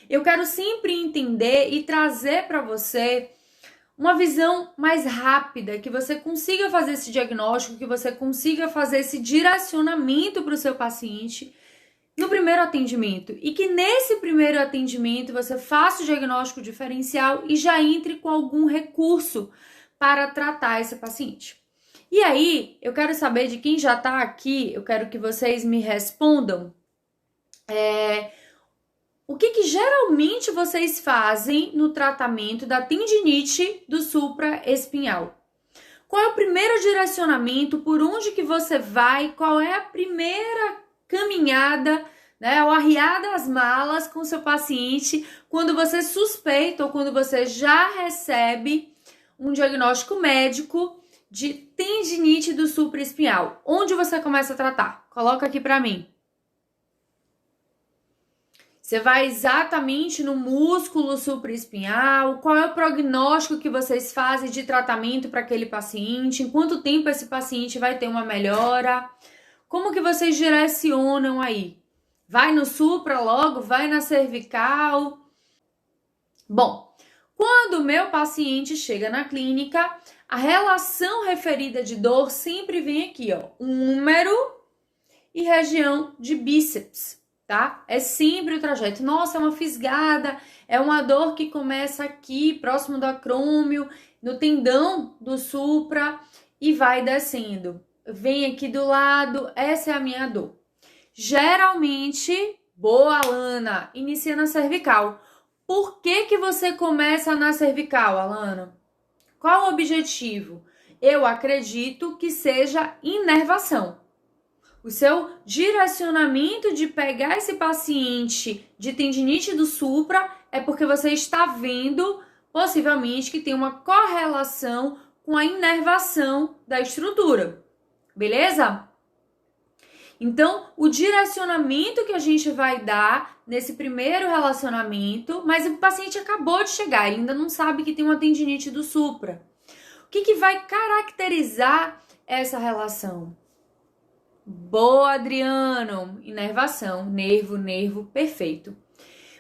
Eu quero sempre entender e trazer para você uma visão mais rápida, que você consiga fazer esse diagnóstico, que você consiga fazer esse direcionamento para o seu paciente no primeiro atendimento. E que nesse primeiro atendimento você faça o diagnóstico diferencial e já entre com algum recurso para tratar esse paciente. E aí, eu quero saber de quem já está aqui, eu quero que vocês me respondam. O que geralmente vocês fazem no tratamento da tendinite do supraespinhal? Qual é o primeiro direcionamento? Por onde que você vai? Qual é a primeira caminhada, né? Ou arriada as malas com o seu paciente quando você suspeita ou quando você já recebe um diagnóstico médico de tendinite do supraespinhal? Onde você começa a tratar? Coloca aqui para mim. Você vai exatamente no músculo supraespinhal? Qual é o prognóstico que vocês fazem de tratamento para aquele paciente? Em quanto tempo esse paciente vai ter uma melhora? Como que vocês direcionam aí? Vai no supra logo? Vai na cervical? Bom, quando o meu paciente chega na clínica, a relação referida de dor sempre vem aqui, ó, úmero e região de bíceps. Tá? É sempre o trajeto. Nossa, é uma fisgada, é uma dor que começa aqui, próximo do acrômio, no tendão do supra e vai descendo. Vem aqui do lado, essa é a minha dor. Geralmente, boa, Alana, inicia na cervical. Por que você começa na cervical, Alana? Qual o objetivo? Eu acredito que seja inervação. O seu direcionamento de pegar esse paciente de tendinite do supra é porque você está vendo, possivelmente, que tem uma correlação com a inervação da estrutura. Beleza? Então, o direcionamento que a gente vai dar nesse primeiro relacionamento, mas o paciente acabou de chegar, ele ainda não sabe que tem uma tendinite do supra. O que vai caracterizar essa relação? Boa, Adriano! Inervação, nervo, perfeito.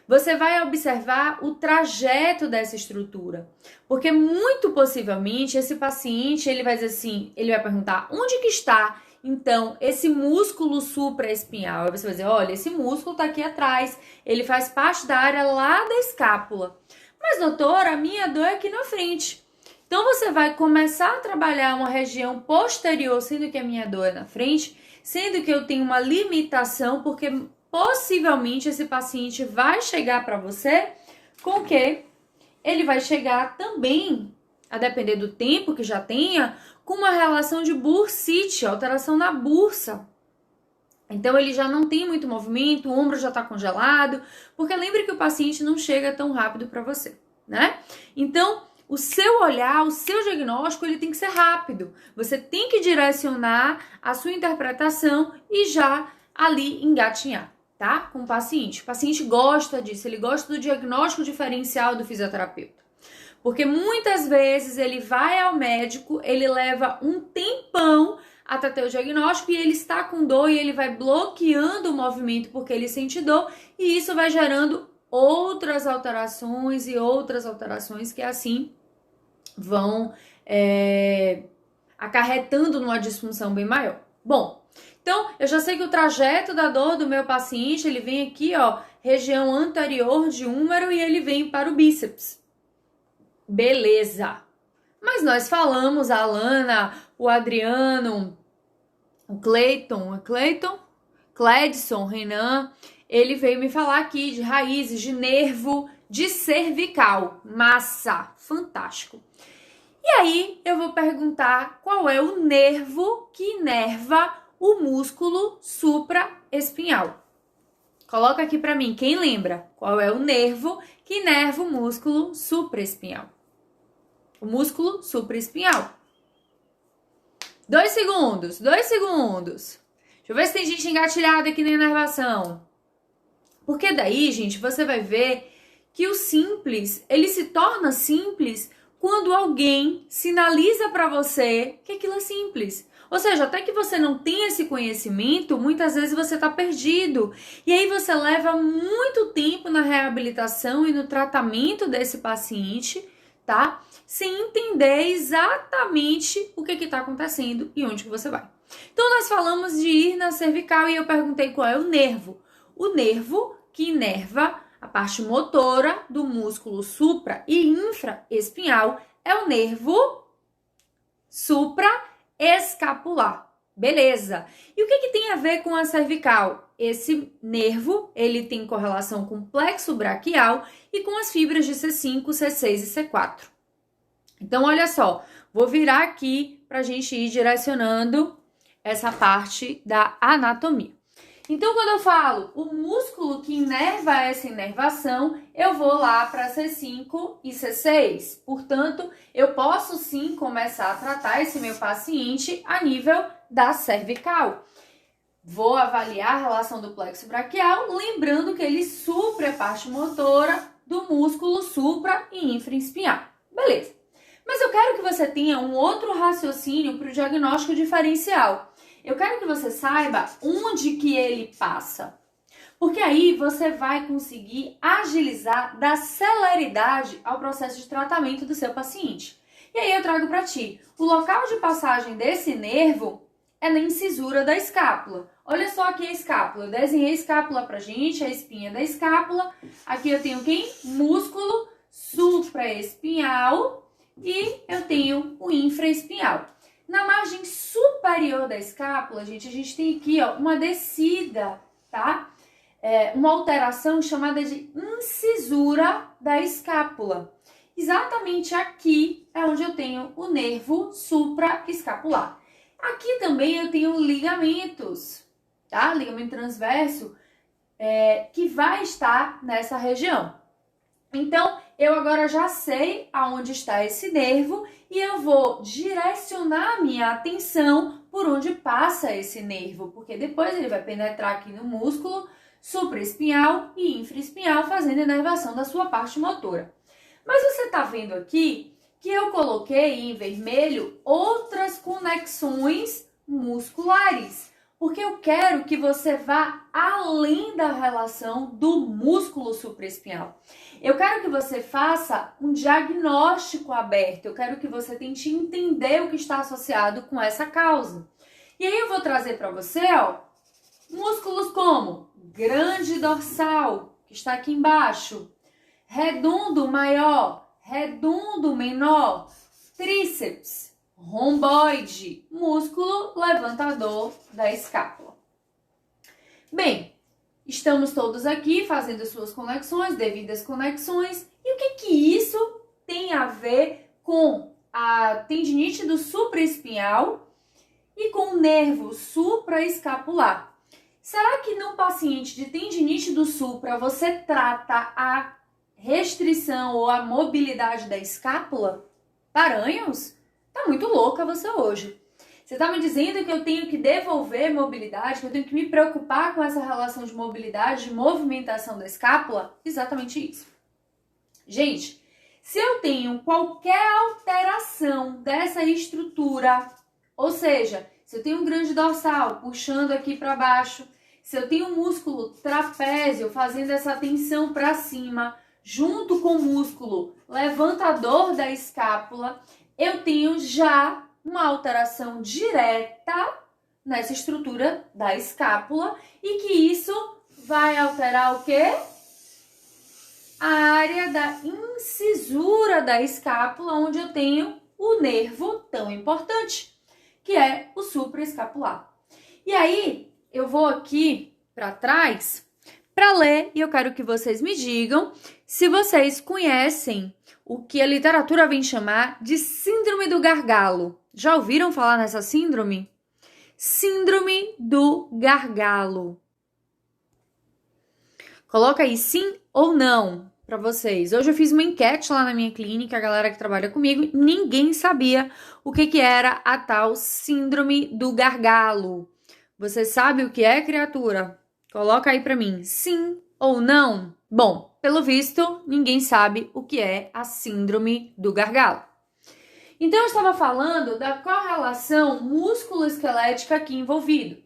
Você vai observar o trajeto dessa estrutura, porque muito possivelmente esse paciente, ele vai dizer assim, ele vai perguntar, onde que está, então, esse músculo supraespinhal? Aí você vai dizer, olha, esse músculo está aqui atrás, ele faz parte da área lá da escápula. Mas, doutora, a minha dor é aqui na frente. Então, você vai começar a trabalhar uma região posterior, sendo que a minha dor é na frente, sendo que eu tenho uma limitação, porque possivelmente esse paciente vai chegar para você com que ele vai chegar também, a depender do tempo que já tenha, com uma relação de bursite, alteração na bursa. Então ele já não tem muito movimento, o ombro já está congelado, porque lembre que o paciente não chega tão rápido para você, né? Então, o seu olhar, o seu diagnóstico, ele tem que ser rápido. Você tem que direcionar a sua interpretação e já ali engatinhar, tá? Com o paciente. O paciente gosta disso, ele gosta do diagnóstico diferencial do fisioterapeuta. Porque muitas vezes ele vai ao médico, ele leva um tempão até ter o diagnóstico e ele está com dor e ele vai bloqueando o movimento porque ele sente dor e isso vai gerando outras alterações que assim vão acarretando numa disfunção bem maior. Bom, então eu já sei que o trajeto da dor do meu paciente, ele vem aqui, ó, região anterior de úmero e ele vem para o bíceps. Beleza. Mas nós falamos, a Alana, o Adriano, o Cleiton, Cledson, Renan, ele veio me falar aqui de raízes, de nervo, de cervical. Massa, fantástico. E aí eu vou perguntar qual é o nervo que inerva o músculo supraespinhal. Coloca aqui para mim, quem lembra? Qual é o nervo que inerva o músculo supraespinhal? O músculo supraespinhal. 2 segundos. Deixa eu ver se tem gente engatilhada aqui na inervação. Porque daí, gente, você vai ver que o simples, ele se torna simples quando alguém sinaliza para você que aquilo é simples. Ou seja, até que você não tenha esse conhecimento, muitas vezes você está perdido. E aí você leva muito tempo na reabilitação e no tratamento desse paciente, tá? Sem entender exatamente o que está acontecendo e onde que você vai. Então, nós falamos de ir na cervical e eu perguntei qual é o nervo. O nervo que inerva a parte motora do músculo supra e infraespinhal é o nervo supraescapular. Beleza. E o que tem a ver com a cervical? Esse nervo, ele tem correlação com o plexo braquial e com as fibras de C5, C6 e C4. Então, olha só, vou virar aqui para a gente ir direcionando essa parte da anatomia. Então, quando eu falo o músculo que inerva essa inervação, eu vou lá para C5 e C6. Portanto, eu posso sim começar a tratar esse meu paciente a nível da cervical. Vou avaliar a relação do plexo braquial, lembrando que ele supre a parte motora do músculo supra e infraespinhal. Beleza. Mas eu quero que você tenha um outro raciocínio para o diagnóstico diferencial. Eu quero que você saiba onde que ele passa. Porque aí você vai conseguir agilizar, dar celeridade ao processo de tratamento do seu paciente. E aí eu trago para ti, o local de passagem desse nervo é na incisura da escápula. Olha só aqui a escápula. Eu desenhei a escápula pra gente, a espinha da escápula. Aqui eu tenho quem? Músculo supraespinhal e eu tenho o infraespinhal. Na margem superior da escápula, gente, a gente tem aqui, ó, uma descida, tá? Uma alteração chamada de incisura da escápula. Exatamente aqui é onde eu tenho o nervo supraescapular. Aqui também eu tenho ligamentos, tá? Ligamento transverso, que vai estar nessa região. Então, eu agora já sei aonde está esse nervo e eu vou direcionar a minha atenção por onde passa esse nervo, porque depois ele vai penetrar aqui no músculo supraespinhal e infraespinhal, fazendo a inervação da sua parte motora. Mas você está vendo aqui que eu coloquei em vermelho outras conexões musculares, porque eu quero que você vá além da relação do músculo supraespinhal. Eu quero que você faça um diagnóstico aberto, eu quero que você tente entender o que está associado com essa causa. E aí eu vou trazer para você, ó, músculos como grande dorsal, que está aqui embaixo, redondo maior, redondo menor, tríceps, romboide, músculo levantador da escápula. Bem, estamos todos aqui fazendo suas conexões, devidas conexões. E o que isso tem a ver com a tendinite do supraespinhal e com o nervo supraescapular? Será que num paciente de tendinite do supra você trata a restrição ou a mobilidade da escápula? Paranhos? Tá muito louca você hoje. Você tá me dizendo que eu tenho que devolver mobilidade, que eu tenho que me preocupar com essa relação de mobilidade, de movimentação da escápula? Exatamente isso. Gente, se eu tenho qualquer alteração dessa estrutura, ou seja, se eu tenho um grande dorsal puxando aqui para baixo, se eu tenho um músculo trapézio fazendo essa tensão para cima, junto com o músculo levantador da escápula, eu tenho já uma alteração direta nessa estrutura da escápula e que isso vai alterar o quê? A área da incisura da escápula, onde eu tenho o nervo tão importante, que é o supraescapular. E aí, eu vou aqui para trás para ler e eu quero que vocês me digam se vocês conhecem o que a literatura vem chamar de síndrome do gargalo. Já ouviram falar nessa síndrome? Síndrome do gargalo. Coloca aí sim ou não para vocês. Hoje eu fiz uma enquete lá na minha clínica, a galera que trabalha comigo, ninguém sabia o que era a tal síndrome do gargalo. Você sabe o que é, criatura? Coloca aí para mim, sim ou não? Bom, pelo visto, ninguém sabe o que é a síndrome do gargalo. Então, eu estava falando da correlação músculo-esquelética aqui envolvido.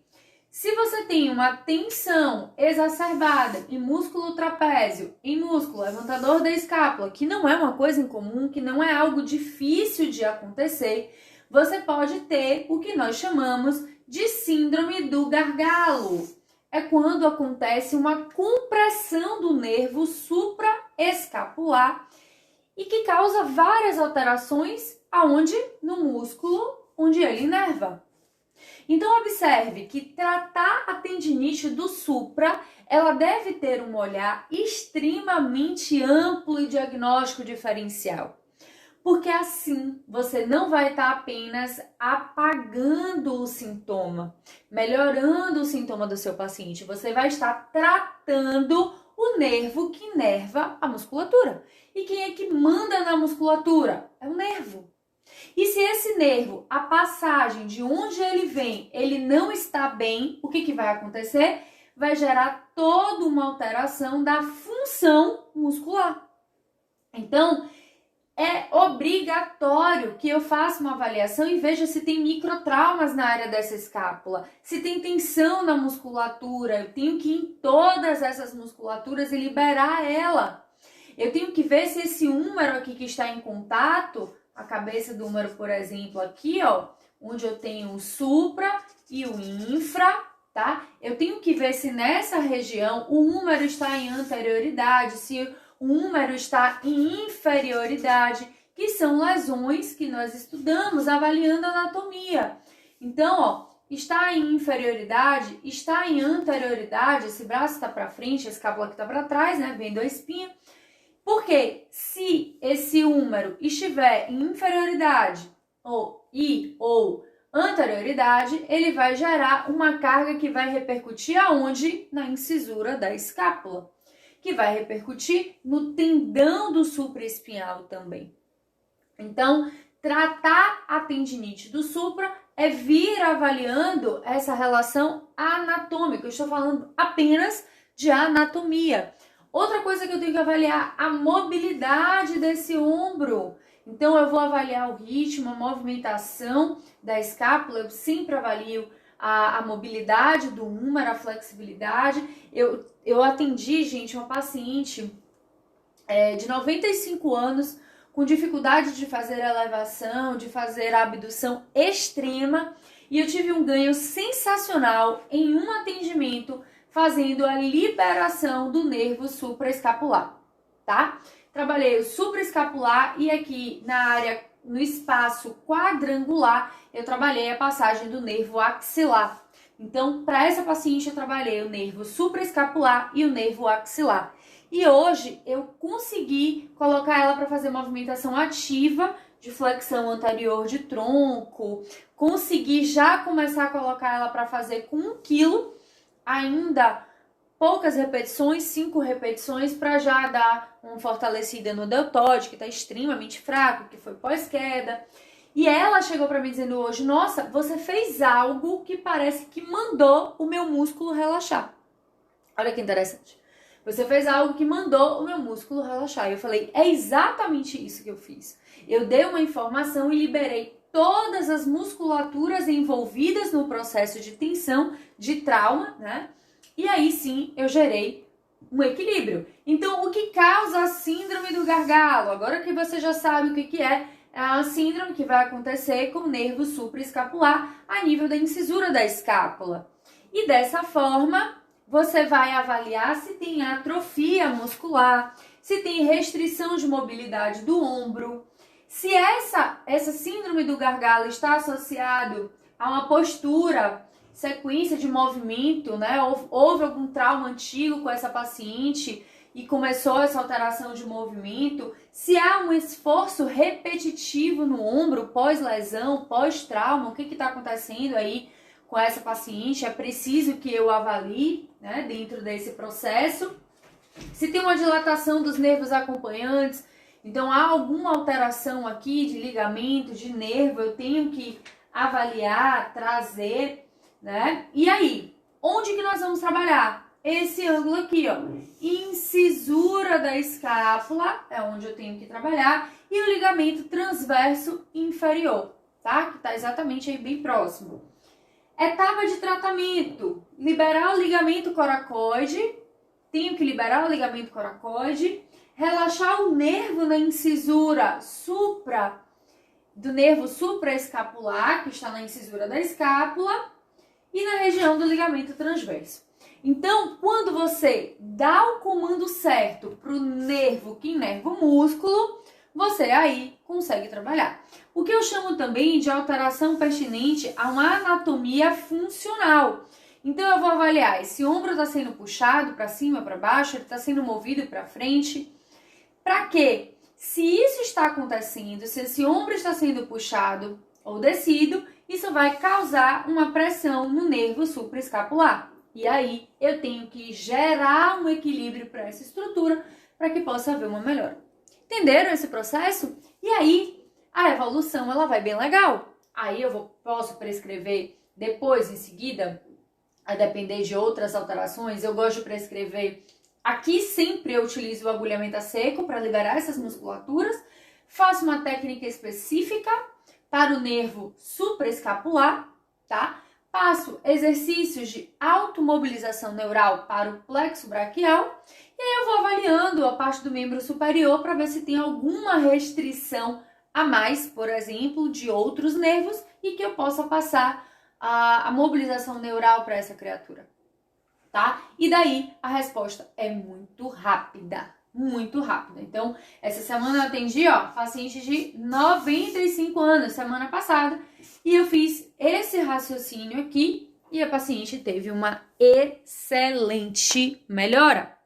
Se você tem uma tensão exacerbada em músculo trapézio, em músculo levantador da escápula, que não é uma coisa incomum, que não é algo difícil de acontecer, você pode ter o que nós chamamos de síndrome do gargalo. É quando acontece uma compressão do nervo supraescapular e que causa várias alterações aonde? No músculo onde ele inerva. Então, observe que tratar a tendinite do supra, ela deve ter um olhar extremamente amplo e diagnóstico diferencial. Porque assim, você não vai estar apenas apagando o sintoma, melhorando o sintoma do seu paciente. Você vai estar tratando o nervo que inerva a musculatura. E quem é que manda na musculatura? É o nervo. E se esse nervo, a passagem de onde ele vem, ele não está bem, o que vai acontecer? Vai gerar toda uma alteração da função muscular. Então, é obrigatório que eu faça uma avaliação e veja se tem microtraumas na área dessa escápula, se tem tensão na musculatura. Eu tenho que ir em todas essas musculaturas e liberar ela. Eu tenho que ver se esse húmero aqui que está em contato, a cabeça do húmero, por exemplo, aqui, ó, onde eu tenho o supra e o infra, tá? Eu tenho que ver se nessa região o húmero está em anterioridade, se o húmero está em inferioridade, que são lesões que nós estudamos avaliando a anatomia. Então, ó, está em inferioridade, está em anterioridade, esse braço está para frente, a escápula que está para trás, né, vendo a espinha. Porque se esse húmero estiver em inferioridade ou anterioridade, ele vai gerar uma carga que vai repercutir aonde? Na incisura da escápula, que vai repercutir no tendão do supraespinhal também. Então, tratar a tendinite do supra é vir avaliando essa relação anatômica. Eu estou falando apenas de anatomia. Outra coisa que eu tenho que avaliar, a mobilidade desse ombro. Então, eu vou avaliar o ritmo, a movimentação da escápula. Eu sempre avalio a mobilidade do húmero, a flexibilidade. Eu atendi, gente, uma paciente de 95 anos com dificuldade de fazer elevação, de fazer abdução extrema. E eu tive um ganho sensacional em um atendimento fazendo a liberação do nervo supraescapular, tá? Trabalhei o supraescapular e aqui na área, no espaço quadrangular, eu trabalhei a passagem do nervo axilar. Então, para essa paciente, eu trabalhei o nervo supraescapular e o nervo axilar. E hoje, eu consegui colocar ela para fazer movimentação ativa de flexão anterior de tronco, consegui já começar a colocar ela para fazer com 1 quilo, ainda poucas repetições, 5 repetições, para já dar uma fortalecida no deltóide, que está extremamente fraco, que foi pós-queda. E ela chegou para mim dizendo hoje, nossa, você fez algo que parece que mandou o meu músculo relaxar. Olha que interessante. Você fez algo que mandou o meu músculo relaxar. E eu falei, é exatamente isso que eu fiz. Eu dei uma informação e liberei todas as musculaturas envolvidas no processo de tensão, de trauma, né? E aí sim eu gerei um equilíbrio. Então, o que causa a síndrome do gargalo? Agora que você já sabe o que é a síndrome que vai acontecer com o nervo supraescapular a nível da incisura da escápula. E dessa forma, você vai avaliar se tem atrofia muscular, se tem restrição de mobilidade do ombro. Se essa síndrome do gargalo está associado a uma postura, sequência de movimento, né? Houve algum trauma antigo com essa paciente e começou essa alteração de movimento. Se há um esforço repetitivo no ombro, pós-lesão, pós-trauma, o que está acontecendo aí com essa paciente? É preciso que eu avalie, né, dentro desse processo. Se tem uma dilatação dos nervos acompanhantes, então há alguma alteração aqui de ligamento, de nervo, eu tenho que avaliar, trazer, né? E aí, onde que nós vamos trabalhar? esse ângulo aqui, ó, incisura da escápula, é onde eu tenho que trabalhar, e o ligamento transverso inferior, tá? Que tá exatamente aí bem próximo. Etapa de tratamento, liberar o ligamento coracoide, tenho que liberar o ligamento coracoide, relaxar o nervo na incisura do nervo supraescapular, que está na incisura da escápula, e na região do ligamento transverso. Então, quando você dá o comando certo para o nervo que inerva o músculo, você aí consegue trabalhar. O que eu chamo também de alteração pertinente a uma anatomia funcional. Então, eu vou avaliar, esse ombro está sendo puxado para cima, para baixo, ele está sendo movido para frente. Para quê? Se isso está acontecendo, se esse ombro está sendo puxado ou descido, isso vai causar uma pressão no nervo supraescapular. E aí, eu tenho que gerar um equilíbrio para essa estrutura para que possa haver uma melhora. Entenderam esse processo? E aí, a evolução ela vai bem legal. Aí eu posso prescrever depois, em seguida, a depender de outras alterações, eu gosto de prescrever. Aqui sempre eu utilizo o agulhamento a seco para liberar essas musculaturas. Faço uma técnica específica para o nervo supraescapular, tá? Faço exercícios de automobilização neural para o plexo braquial. E aí eu vou avaliando a parte do membro superior para ver se tem alguma restrição a mais, por exemplo, de outros nervos e que eu possa passar a mobilização neural para essa criatura, tá? E daí a resposta é muito rápida, muito rápida. Então, essa semana eu atendi, ó, paciente de 95 anos, semana passada, e eu fiz esse raciocínio aqui e a paciente teve uma excelente melhora,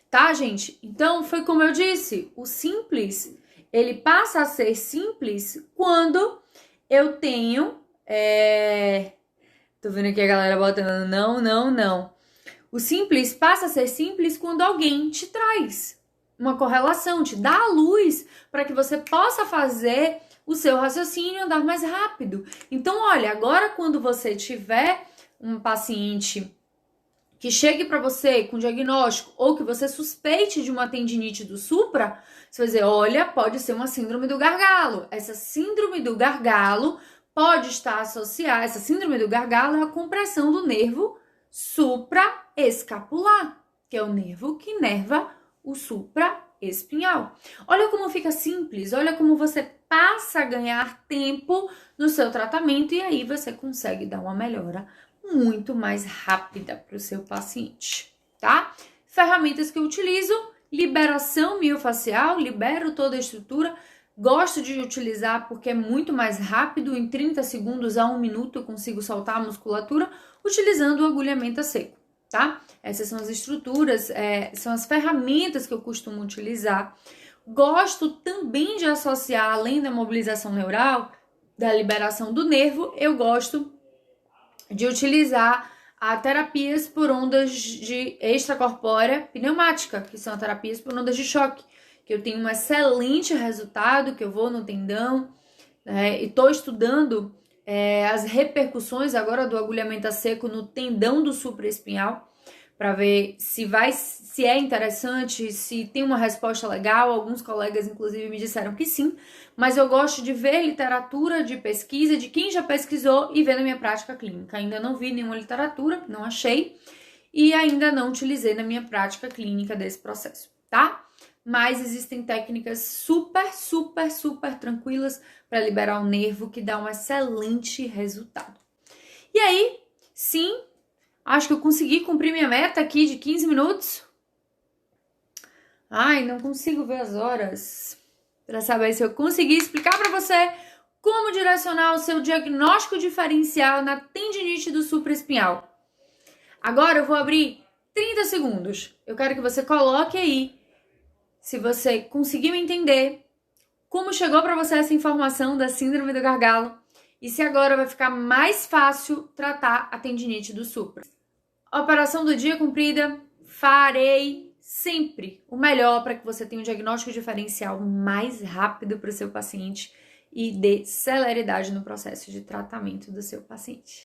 tá, gente? Então, foi como eu disse, o simples, ele passa a ser simples quando eu tenho... Tô vendo aqui a galera botando não. O simples passa a ser simples quando alguém te traz uma correlação, te dá a luz para que você possa fazer o seu raciocínio andar mais rápido. Então, olha, agora quando você tiver um paciente que chegue para você com diagnóstico ou que você suspeite de uma tendinite do supra, você vai dizer, olha, pode ser uma síndrome do gargalo. Essa síndrome do gargalo pode estar associada, essa síndrome do gargalo é a compressão do nervo supraescapular, que é o nervo que inerva o supraespinhal. Olha como fica simples, olha como você passa a ganhar tempo no seu tratamento e aí você consegue dar uma melhora muito mais rápida para o seu paciente, tá? Ferramentas que eu utilizo, liberação miofascial, libero toda a estrutura. Gosto de utilizar porque é muito mais rápido, em 30 segundos a 1 minuto eu consigo soltar a musculatura utilizando o agulhamento a seco, tá? Essas são as estruturas, são as ferramentas que eu costumo utilizar. Gosto também de associar, além da mobilização neural, da liberação do nervo, eu gosto de utilizar terapias por ondas de extracorpórea pneumática, que são terapias por ondas de choque, que eu tenho um excelente resultado, que eu vou no tendão, e estou estudando as repercussões agora do agulhamento a seco no tendão do supraespinhal, para ver se é interessante, se tem uma resposta legal. Alguns colegas, inclusive, me disseram que sim, mas eu gosto de ver literatura de pesquisa de quem já pesquisou e ver na minha prática clínica. Ainda não vi nenhuma literatura, não achei, e ainda não utilizei na minha prática clínica desse processo, tá? Mas existem técnicas super tranquilas para liberar o nervo que dá um excelente resultado. E aí, sim, acho que eu consegui cumprir minha meta aqui de 15 minutos. Ai, não consigo ver as horas para saber se eu consegui explicar para você como direcionar o seu diagnóstico diferencial na tendinite do supraespinhal. Agora eu vou abrir 30 segundos. Eu quero que você coloque aí se você conseguiu entender como chegou para você essa informação da síndrome do gargalo e se agora vai ficar mais fácil tratar a tendinite do supra. Operação do dia cumprida, farei sempre o melhor para que você tenha um diagnóstico diferencial mais rápido para o seu paciente e dê celeridade no processo de tratamento do seu paciente.